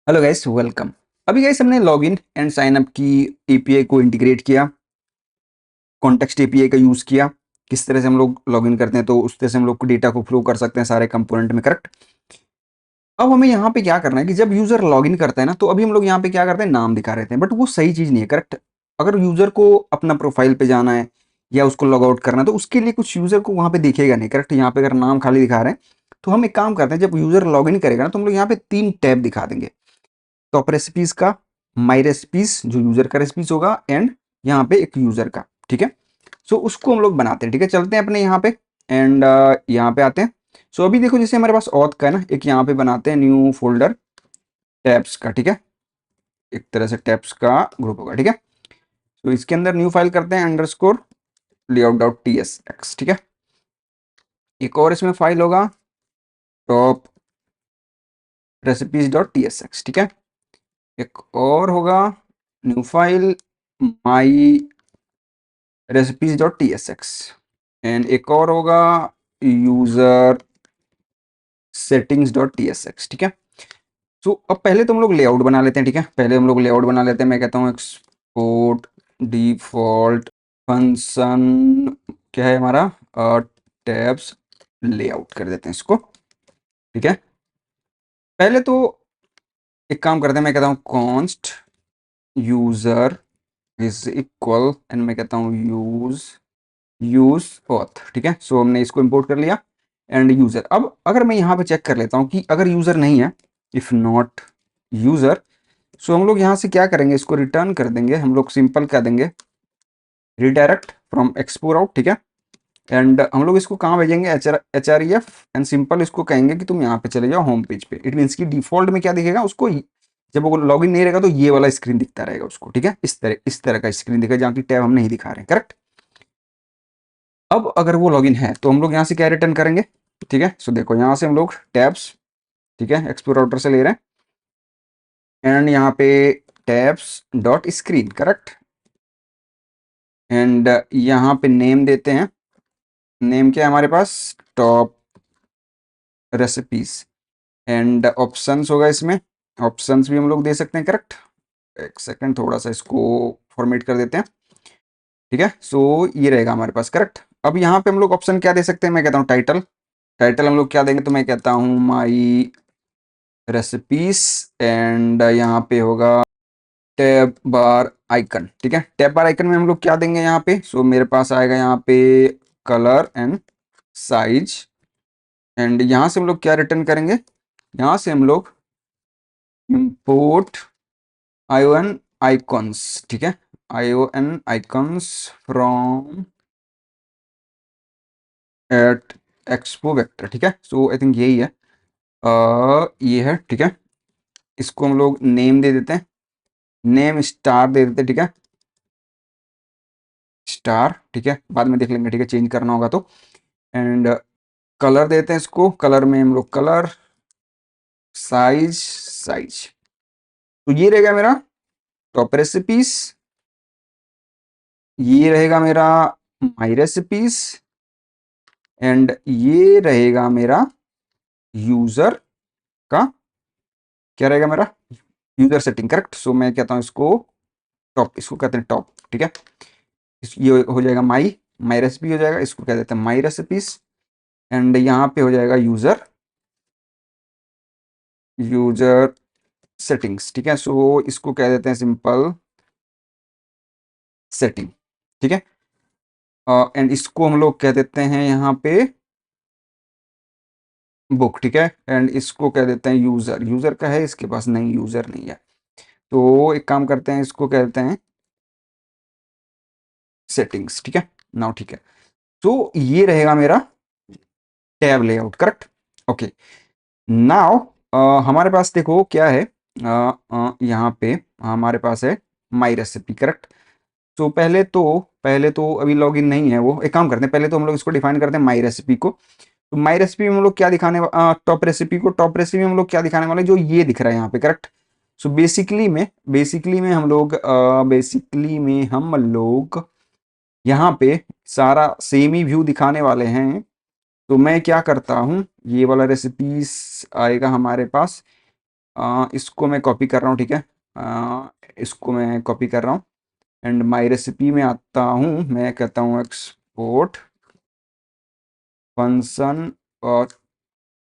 Hello guys, welcome. अभी guys हमने login and sign up की एपीआई को इंटीग्रेट किया, कॉन्टेक्स्ट एपीआई का यूज़ किया। किस तरह से हम लोग लॉगिन करते हैं तो उस तरह से हम लोग डेटा को फ्लो कर सकते हैं सारे कंपोनेंट में, करेक्ट। अब हमें यहाँ पे क्या करना है कि जब यूज़र लॉगिन करता है ना, तो अभी हम लोग यहाँ पे क्या करते हैं, नाम दिखा रहे थे, बट वो सही चीज़ नहीं है, करेक्ट। अगर यूज़र को अपना प्रोफाइल पे जाना है या उसको लॉग आउट करना है तो उसके लिए कुछ यूज़र को वहाँ पे दिखेगा नहीं, करेक्ट। यहाँ पे अगर नाम खाली दिखा रहे हैं तो हम एक काम करते हैं, जब यूज़र लॉगिन करेगा ना तो हम लोग यहाँ पे 3 टैब दिखा देंगे। टॉप रेसिपीज का, माई रेसिपीज जो यूजर का रेसिपीज होगा, एंड यहाँ पे एक यूजर का, ठीक है। सो उसको हम लोग बनाते हैं, ठीक है। चलते हैं अपने यहाँ पे एंड यहाँ पे आते हैं। सो अभी देखो, जैसे हमारे पास ऑथ का है ना, एक यहाँ पे बनाते हैं न्यू फोल्डर टैब्स का, ठीक है। एक तरह से टैब्स का ग्रुप होगा, ठीक है। तो इसके अंदर न्यू फाइल करते हैं underscore layout dot T S x, ठीक है। एक और इसमें फाइल होगा top recipes dot T S x, ठीक है। एक और होगा new file my recipes dot T S x, and एक और होगा user settings dot T S x, ठीक है। सो अब पहले तो हम लोग लेआउट बना लेते हैं, ठीक है। पहले हम लोग लेआउट बना लेते हैं। मैं कहता हूँ एक्सपोर्ट डिफॉल्ट फंक्शन क्या है हमारा, टैब्स लेआउट कर देते हैं इसको, ठीक है। पहले तो एक काम करते हैं, मैं कहता हूँ const user is equal and मैं कहता हूँ यूज ऑथ, ठीक है। सो हमने इसको इंपोर्ट कर लिया एंड यूजर। अब अगर मैं यहाँ पे चेक कर लेता हूँ कि अगर यूजर नहीं है, इफ नॉट यूजर, सो हम लोग यहाँ से क्या करेंगे, इसको रिटर्न कर देंगे। हम लोग सिंपल क्या देंगे, रिडायरेक्ट फ्रॉम एक्सपोर आउट, ठीक है। एंड हम लोग इसको कहाँ भेजेंगे, H R E F, and simple इसको कहेंगे कि तुम यहाँ पे चले जाओ होम पेज पे। इट मीन्स की डिफॉल्ट में क्या दिखेगा उसको, जब वो लॉग इन नहीं रहेगा तो ये वाला स्क्रीन दिखता रहेगा उसको, ठीक है। इस तरह का स्क्रीन दिखेगा जहाँ की टैब हम नहीं दिखा रहे हैं, करेक्ट। अब अगर वो लॉगिन है तो हम लोग यहाँ से क्या रिटर्न करेंगे, ठीक है। सो देखो, यहाँ से हम लोग टैब्स, ठीक है, एक्सप्लोर राउटर से ले रहे हैं एंड यहाँ पे tabs dot screen, correct. And यहाँ पे नेम देते हैं। नेम क्या है हमारे पास, टॉप रेसिपीज, एंड ऑप्शंस होगा इसमें। ऑप्शंस भी हम लोग दे सकते हैं, करेक्ट। एक सेकंड, थोड़ा सा इसको फॉर्मेट कर देते हैं, ठीक है। सो ये रहेगा हमारे पास, करेक्ट। अब यहाँ पे हम लोग ऑप्शन क्या दे सकते हैं, मैं कहता हूँ टाइटल। टाइटल हम लोग क्या देंगे, तो मैं कहता हूँ माई रेसिपीज, एंड यहाँ पे होगा टैब बार आइकन, ठीक है। टैब बार आइकन में हम लोग क्या देंगे यहाँ पे, सो मेरे पास आएगा यहाँ पे कलर एंड साइज, एंड यहाँ से हम लोग क्या रिटर्न करेंगे, यहाँ से हम लोग इंपोर्ट आईओएन आइकॉन्स, ठीक है। Ion icons from at expo vector, ठीक है। सो आई थिंक यही है, ये है, ठीक है। इसको हम लोग नेम दे देते हैं, नेम स्टार दे देते हैं, ठीक है, स्टार, ठीक है। बाद में देख लेंगे, ठीक है, चेंज करना होगा तो। एंड कलर देते हैं इसको, कलर में हम लोग कलर, साइज साइज। तो ये रहेगा मेरा टॉप रेसिपीज, ये रहेगा मेरा माई रेसिपीज, एंड ये रहेगा मेरा यूजर का, क्या रहेगा मेरा, यूजर सेटिंग, करेक्ट। सो मैं कहता हूँ इसको टॉप, इसको कहते हैं टॉप, ठीक है। ये हो जाएगा माई, माई रेसिपी हो जाएगा, इसको कह देते हैं माई रेसिपीज, एंड यहाँ पे हो जाएगा यूजर, यूजर सेटिंग्स, ठीक है। सो इसको कह देते हैं सिंपल सेटिंग, ठीक है। एंड इसको हम लोग कह देते हैं यहाँ पे बुक, ठीक है। एंड इसको कह देते हैं यूजर, यूजर का है इसके पास, नहीं यूजर नहीं है। तो एक काम करते हैं, इसको कह देते हैं सेटिंग्स, ठीक है। नाउ ठीक है। तो ये रहेगा मेरा tab layout, correct. Okay, now हमारे पास देखो क्या है, यहाँ पे हमारे पास है माई रेसिपी, करेक्ट। तो पहले तो अभी लॉगिन नहीं है वो, एक काम करते हैं, पहले तो हम लोग इसको डिफाइन करते हैं माई रेसिपी को। तो माई रेसिपी में हम लोग क्या दिखाने, टॉप रेसिपी को, टॉप रेसिपी में हम लोग क्या दिखाने वाले, जो ये दिख रहा है यहाँ पे, करेक्ट। सो बेसिकली में हम लोग यहाँ पे सारा सेम ही व्यू दिखाने वाले हैं। तो मैं क्या करता हूँ, ये वाला रेसिपीज आएगा हमारे पास, इसको मैं कॉपी कर रहा हूँ, ठीक है। इसको मैं कॉपी कर रहा हूँ एंड माई रेसिपी में आता हूँ, मैं कहता हूँ एक्सपोर्ट फंक्शन और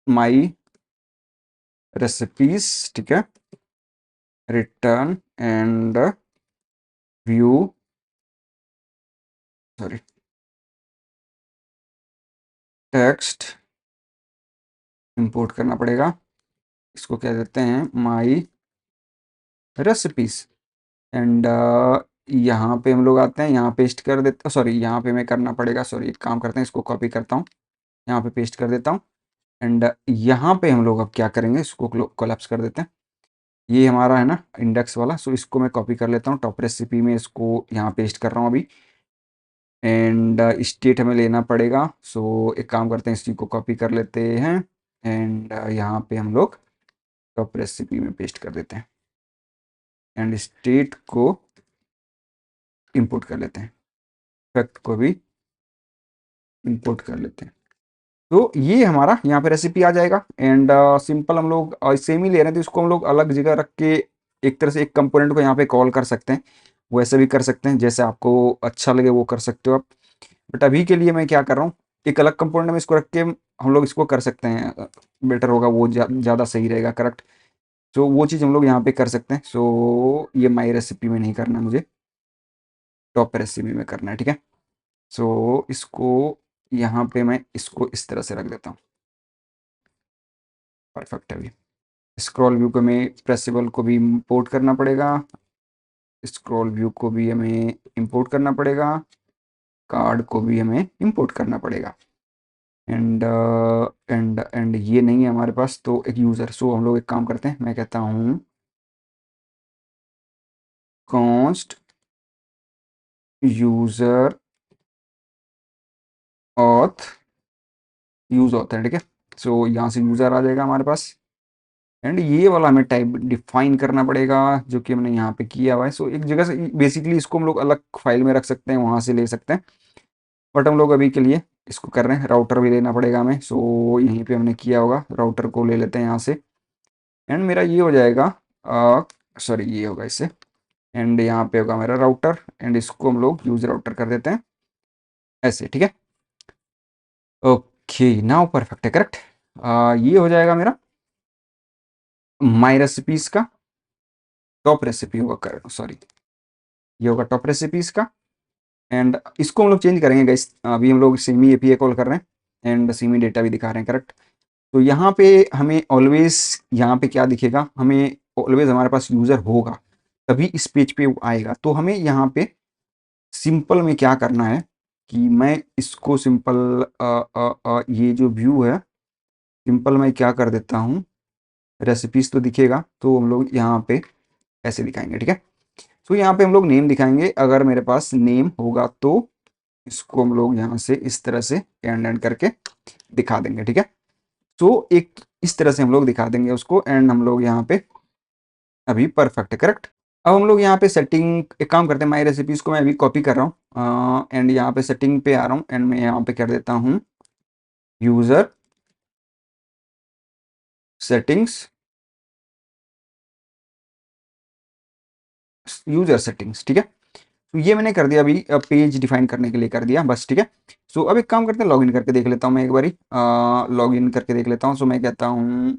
माई रेसिपीज, ठीक है, return and view, sorry, text import करना पड़ेगा। इसको क्या देते हैं, माई रेसिपीज एंड यहाँ पे हम लोग आते हैं, यहाँ पेस्ट कर देते, सॉरी यहाँ पे मैं करना पड़ेगा, सॉरी एक काम करते हैं, इसको कॉपी करता हूँ, यहाँ पे पेस्ट कर देता हूँ एंड यहाँ पे हम लोग अब क्या करेंगे, इसको कोलैप्स कर देते हैं। ये हमारा है ना इंडेक्स वाला, सो इसको मैं कॉपी कर लेता हूँ टॉप रेसिपी में, इसको यहाँ पेस्ट कर रहा हूँ अभी एंड स्टेट हमें लेना पड़ेगा। सो एक काम करते हैं, इसी को कॉपी कर लेते हैं एंड यहाँ पे हम लोग टॉप रेसिपी में पेस्ट कर देते हैं एंड स्टेट को इंपोर्ट कर लेते हैं, इफेक्ट को भी इंपोर्ट कर लेते हैं। तो ये हमारा यहाँ पे रेसिपी आ जाएगा एंड सिंपल हम लोग सेम ही ले रहे हैं, तो इसको हम लोग अलग जगह रख के एक तरह से एक कंपोनेंट को यहाँ पे कॉल कर सकते हैं, वैसे भी कर सकते हैं, जैसे आपको अच्छा लगे वो कर सकते हो आप। बट अभी के लिए मैं क्या कर रहा हूँ, एक अलग कंपोनेंट में इसको रख के हम लोग इसको कर सकते हैं, बेटर होगा, वो ज़्यादा सही रहेगा, करेक्ट। सो वो चीज़ हम लोग यहाँ पे कर सकते हैं। सो ये माई रेसिपी में नहीं करना, मुझे टॉप रेसिपी में करना है, ठीक है। सो इसको यहाँ पे मैं इसको इस तरह से रख देता हूँ, परफेक्ट है अभी। स्क्रॉल व्यू को हमें प्रेसेबल को भी इंपोर्ट करना पड़ेगा, स्क्रॉल व्यू को भी हमें इंपोर्ट करना पड़ेगा, कार्ड को भी हमें इंपोर्ट करना पड़ेगा एंड एंड ये नहीं है हमारे पास, तो एक यूज़र। सो हम लोग एक काम करते हैं, मैं कहता हूँ कॉन्स्ट यूज़र ऑथ यूज़ होता है, ठीक है। सो यहाँ से यूज़र आ जाएगा हमारे पास एंड ये वाला हमें टाइप डिफाइन करना पड़ेगा, जो कि हमने यहाँ पे किया हुआ है। सो एक जगह से बेसिकली इसको हम लोग अलग फाइल में रख सकते हैं, वहाँ से ले सकते हैं, बट हम लोग अभी के लिए इसको कर रहे हैं। राउटर भी लेना पड़ेगा हमें, सो यहीं पे हमने किया होगा, राउटर को ले लेते हैं यहाँ से एंड मेरा ये हो जाएगा, सॉरी ये होगा इससे एंड यहाँ पे होगा मेरा राउटर एंड इसको हम लोग यूज राउटर कर देते हैं ऐसे, ठीक है। ओके नाउ परफेक्ट है, करेक्ट। ये हो जाएगा मेरा माई रेसिपीज का टॉप रेसिपी होगा, सॉरी ये होगा टॉप रेसिपीज का एंड इसको हम लोग चेंज करेंगे गाइस। अभी हम लोग सीमी एपीआई कॉल कर रहे हैं एंड सीमी डेटा भी दिखा रहे हैं, करेक्ट। तो यहाँ पे हमें ऑलवेज, यहाँ पे क्या दिखेगा, हमें ऑलवेज हमारे पास यूज़र होगा, तभी इस पेज पे वो आएगा। तो हमें यहाँ पे सिंपल में क्या करना है कि मैं इसको सिंपल ये जो व्यू है, सिंपल मैं क्या कर देता हूँ, रेसिपीज तो दिखेगा, तो हम लोग यहाँ पे ऐसे दिखाएंगे, ठीक है। तो यहाँ पे हम लोग नेम दिखाएंगे, अगर मेरे पास नेम होगा तो इसको हम लोग यहाँ से इस तरह से एंड करके दिखा देंगे, ठीक है। तो एक इस तरह से हम लोग दिखा देंगे उसको एंड हम लोग यहाँ पे अभी परफेक्ट है, करेक्ट। अब हम लोग यहाँ पे सेटिंग, एक काम करते हैं, माई रेसिपीज को मैं अभी कॉपी कर रहा हूँ एंड यहाँ पे सेटिंग पे आ रहा हूँ एंड मैं यहाँ पे कर देता हूँ यूजर सेटिंग्स, यूजर सेटिंग्स, ठीक है। तो ये मैंने कर दिया अभी, पेज डिफाइन करने के लिए कर दिया बस, ठीक है। सो अब एक काम करते हैं, लॉगिन करके देख लेता हूँ मैं एक बारी, लॉगिन करके देख लेता हूँ। सो मैं कहता हूँ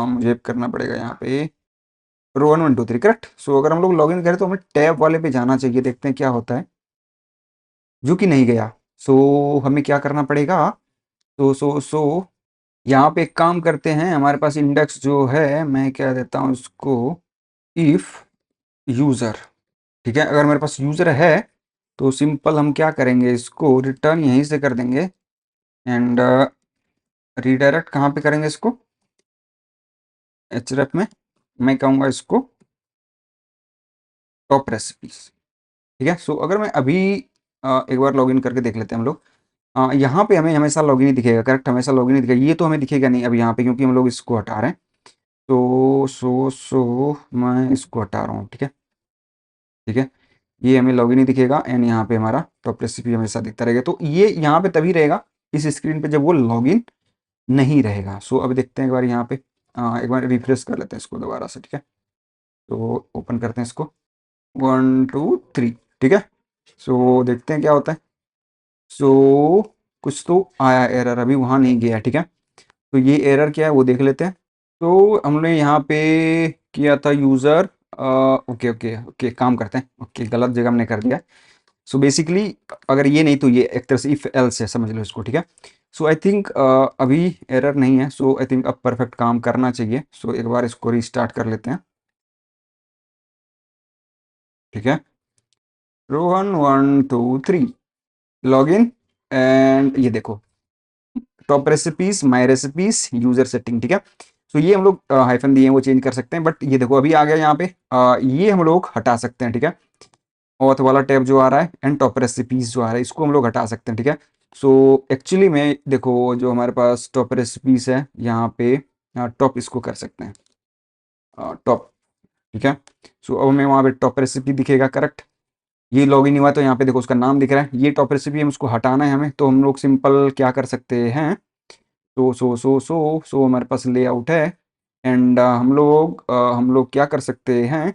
मुझे करना पड़ेगा यहाँ पे रो 1 1 2 3, करेक्ट। सो अगर हम लोग लॉगिन करें तो हमें टैब वाले पे जाना चाहिए, देखते हैं क्या होता है, जो कि नहीं गया। सो हमें क्या करना पड़ेगा, सो यहाँ पे एक काम करते हैं, हमारे पास इंडेक्स जो है, मैं क्या देता हूँ इसको, इफ यूज़र, ठीक है। अगर मेरे पास यूज़र है तो सिंपल हम क्या करेंगे, इसको रिटर्न यहीं से कर देंगे एंड रीडायरेक्ट कहाँ पे करेंगे इसको, एचरेफ में मैं कहूँगा इसको टॉप रेसिपीज, ठीक है। सो अगर मैं अभी एक बार लॉगिन करके देख लेते हैं हम लोग, यहाँ पे हमें हमेशा लॉगिन ही दिखेगा, करेक्ट, हमेशा लॉगिन ही दिखेगा, ये तो हमें दिखेगा नहीं अभी यहाँ पे, क्योंकि हम लोग इसको हटा रहे हैं। तो सो मैं इसको हटा रहा हूँ, ठीक है, ठीक है। ये हमें लॉगिन ही दिखेगा एंड यहाँ पे हमारा टॉप रेसिपी हमेशा दिखता रहेगा। तो ये यहाँ पे तभी रहेगा इस स्क्रीन पे जब वो लॉगिन नहीं रहेगा। सो अब देखते हैं एक बार यहाँ पे, एक बार रिफ्रेश कर लेते हैं इसको दोबारा से, ठीक है। तो ओपन करते हैं इसको, 1 2 3, ठीक है। सो देखते हैं क्या होता है। सो कुछ तो आया एरर, अभी वहाँ नहीं गया, ठीक है। तो ये एरर क्या है वो देख लेते हैं। तो हमने यहाँ पे किया था यूज़र, ओके ओके ओके, काम करते हैं। ओके, गलत जगह हमने कर दिया। सो बेसिकली अगर ये नहीं तो ये एक तरह से इफ एल्स है, समझ लो इसको, ठीक है। सो आई थिंक अभी एरर नहीं है, सो आई थिंक अब परफेक्ट काम करना चाहिए। सो एक बार इसको रीस्टार्ट कर लेते हैं, ठीक है। रोहन 1 2 3 लॉग इन, एंड ये देखो टॉप रेसिपीज, माई रेसिपीज, यूजर सेटिंग, ठीक है। तो ये हम लोग हाइफन दिए हैं वो चेंज कर सकते हैं, बट ये देखो अभी आ गया यहाँ पे। ये हम लोग हटा सकते हैं, ठीक है। ऑथ वाला टैब जो आ रहा है एंड टॉप रेसिपीज जो आ रहा है इसको हम लोग हटा सकते हैं, ठीक है। सो एक्चुअली में देखो जो हमारे पास टॉप रेसिपीज है यहाँ पे, टॉप इसको कर सकते हैं टॉप, ठीक है। सो अब हमें वहाँ पे टॉप रेसिपी दिखेगा, करेक्ट। ये लॉगिन हुआ तो यहाँ पे देखो उसका नाम दिख रहा है, ये टॉप रेसिपी है, उसको हटाना है हमें। तो हम लोग सिंपल क्या कर सकते हैं, तो हमारे पास लेआउट है, एंड हम लोग क्या कर सकते हैं,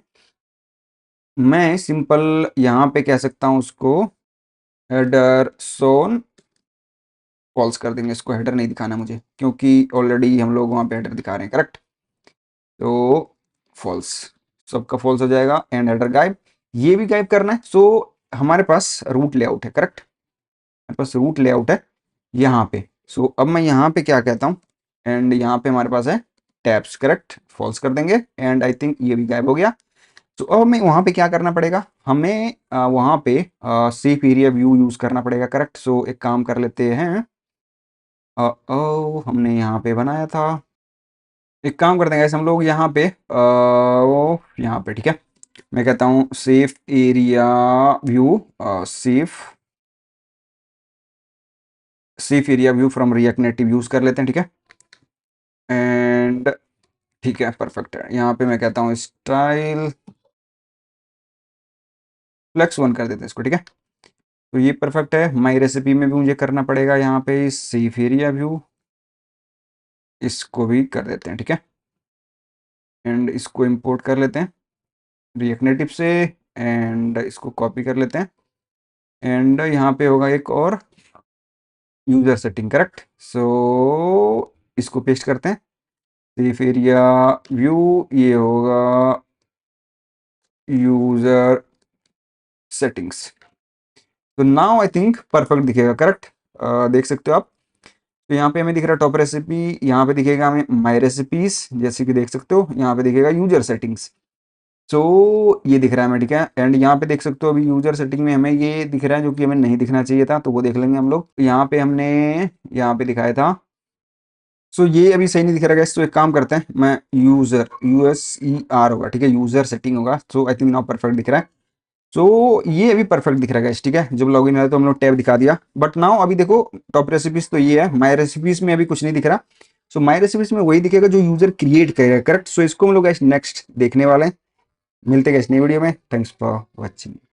मैं सिंपल यहाँ पे कह सकता हूँ उसको हेडर सोन फॉल्स कर देंगे। इसको हेडर नहीं दिखाना मुझे, क्योंकि ऑलरेडी हम लोग वहाँ पे हेडर दिखा रहे हैं, करेक्ट। तो फॉल्स, सबका फॉल्स हो जाएगा, एंड हेडर गायब, ये भी गायब करना है। सो हमारे पास रूट लेआउट है, करेक्ट। हमारे पास रूट लेआउट है यहाँ पे। सो अब मैं यहाँ पे क्या कहता हूँ, एंड यहाँ पे हमारे पास है टैब्स, करेक्ट, फॉल्स कर देंगे, एंड आई थिंक ये भी गायब हो गया। तो अब हमें वहाँ पे क्या करना पड़ेगा, हमें वहाँ पे सेफ एरिया व्यू यूज़ करना पड़ेगा, करेक्ट। सो एक काम कर लेते हैं, हमने यहाँ पे बनाया था, एक काम करते हैं guys, हम लोग यहाँ पे वो यहाँ पे, ठीक है। मैं कहता हूँ safe area view, safe safe area view from react native use कर लेते हैं, ठीक है। एंड ठीक है, परफेक्ट है। यहाँ पे मैं कहता हूँ स्टाइल फ्लेक्स 1 कर देते हैं इसको, ठीक है। तो ये परफेक्ट है। माई रेसिपी में भी मुझे करना पड़ेगा यहाँ पे सेफ एरिया व्यू, इसको भी कर देते हैं, ठीक है। एंड इसको इंपोर्ट कर लेते हैं रिएक्ट नेटिव से, एंड इसको कॉपी कर लेते हैं, एंड यहाँ पे होगा एक और यूज़र सेटिंग, करेक्ट। सो इसको पेस्ट करते हैं, सेफ एरिया व्यू, ये होगा यूज़र सेटिंग्स। तो नाउ आई थिंक परफेक्ट दिखेगा, करेक्ट। देख सकते हो आप। तो यहाँ पे हमें दिख रहा है टॉप रेसिपी, यहाँ पे दिखेगा हमें माई रेसिपीज, जैसे कि देख सकते हो। यहाँ पे दिखेगा यूजर सेटिंग्स, सो ये दिख रहा है हमें, ठीक है। एंड यहाँ पे देख सकते हो अभी यूजर सेटिंग में हमें ये दिख रहा है जो कि हमें नहीं दिखना चाहिए था, तो वो देख लेंगे हम लोग। यहाँ पे हमने यहाँ पे दिखाया था, सो ये अभी सही नहीं दिख रहा है। तो एक काम करते हैं, मैं यूजर USER होगा, ठीक है, यूजर सेटिंग होगा। सो आई थिंक नाउ परफेक्ट दिख रहा है। सो ये अभी परफेक्ट दिख रहा है गाइस, ठीक है। जब लॉगिन आया तो हम लोग टैब दिखा दिया, बट नाउ अभी देखो टॉप रेसिपीज तो ये है, माई रेसिपीज में अभी कुछ नहीं दिख रहा। सो माई रेसिपीज में वही दिखेगा जो यूजर क्रिएट करेगा, करेक्ट। सो इसको हम लोग गाइस नेक्स्ट देखने वाले हैं। मिलते हैं गाइस नई वीडियो में। Thanks for watching.